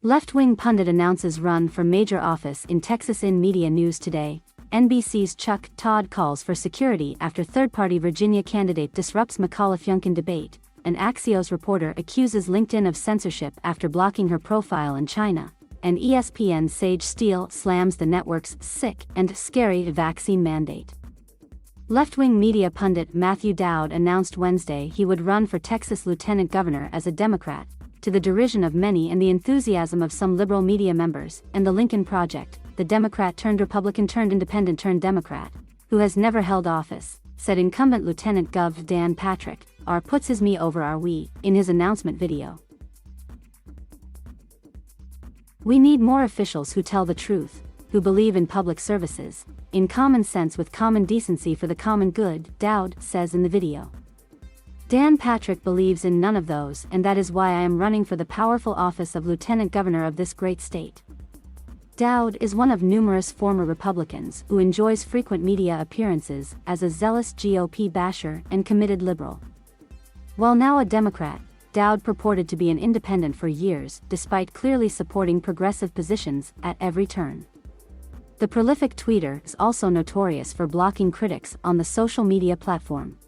Left-wing pundit announces run for major office in Texas. In media news today, NBC's Chuck Todd calls for security after third-party Virginia candidate disrupts McAuliffe-Yunkin debate, and Axios reporter accuses LinkedIn of censorship after blocking her profile in China, and ESPN's Sage Steele slams the network's sick and scary vaccine mandate. Left-wing media pundit Matthew Dowd announced Wednesday he would run for Texas lieutenant governor as a Democrat, to the derision of many and the enthusiasm of some liberal media members, and the Lincoln Project, the Democrat-turned-Republican-turned-Independent-turned-Democrat, who has never held office, said incumbent Lieutenant Gov. Dan Patrick, "Our puts his me over our we," in his announcement video. "We need more officials who tell the truth, who believe in public services, in common sense with common decency for the common good," Dowd says in the video. Dan Patrick believes in none of those, and that is why I am running for the powerful office of Lieutenant Governor of this great state. Dowd is one of numerous former Republicans who enjoys frequent media appearances as a zealous GOP basher and committed liberal. While now a Democrat, Dowd purported to be an independent for years, despite clearly supporting progressive positions at every turn. The prolific tweeter is also notorious for blocking critics on the social media platform.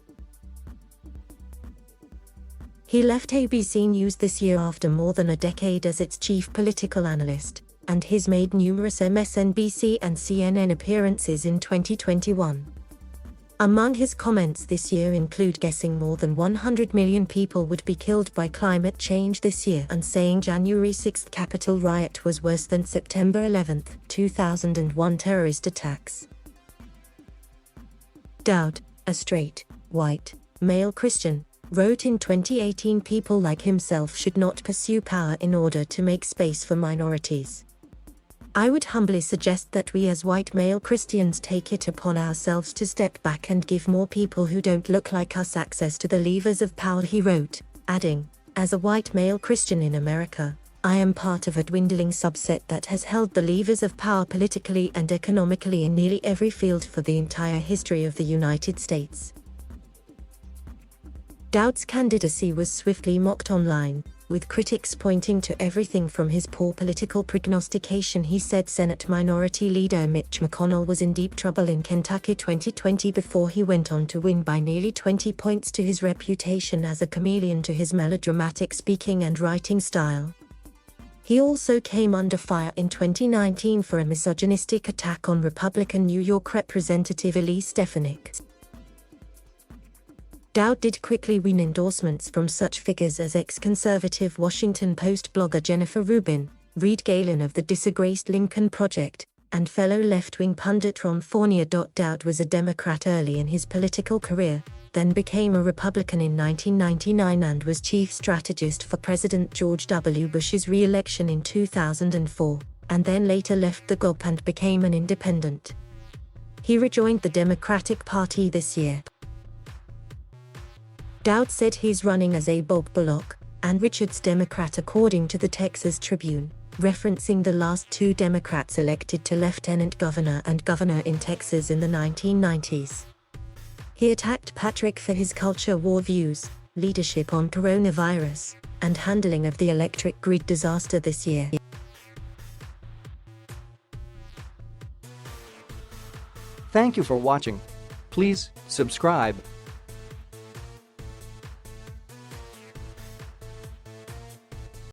He left ABC News this year after more than a decade as its chief political analyst, and has made numerous MSNBC and CNN appearances in 2021. Among his comments this year include guessing more than 100 million people would be killed by climate change this year and saying January 6 Capitol riot was worse than September 11, 2001 terrorist attacks. Dowd, a straight, white, male Christian, wrote in 2018 people like himself should not pursue power in order to make space for minorities. "I would humbly suggest that we as white male Christians take it upon ourselves to step back and give more people who don't look like us access to the levers of power," he wrote, adding, "As a white male Christian in America, I am part of a dwindling subset that has held the levers of power politically and economically in nearly every field for the entire history of the United States." Dowd's candidacy was swiftly mocked online, with critics pointing to everything from his poor political prognostication. He said Senate Minority Leader Mitch McConnell was in deep trouble in Kentucky 2020 before he went on to win by nearly 20 points to his reputation as a chameleon to his melodramatic speaking and writing style. He also came under fire in 2019 for a misogynistic attack on Republican New York Representative Elise Stefanik. Dowd did quickly win endorsements from such figures as ex-conservative Washington Post blogger Jennifer Rubin, Reed Galen of the disgraced Lincoln Project, and fellow left-wing pundit Ron Fournier. Dowd was a Democrat early in his political career, then became a Republican in 1999 and was chief strategist for President George W. Bush's re-election in 2004, and then later left the GOP and became an independent. He rejoined the Democratic Party this year. Dowd said he's running as a Bob Bullock and Richards Democrat, according to the Texas Tribune, referencing the last two Democrats elected to lieutenant governor and governor in Texas in the 1990s. He attacked Patrick for his culture war views, leadership on coronavirus, and handling of the electric grid disaster this year. Thank you for watching. Please subscribe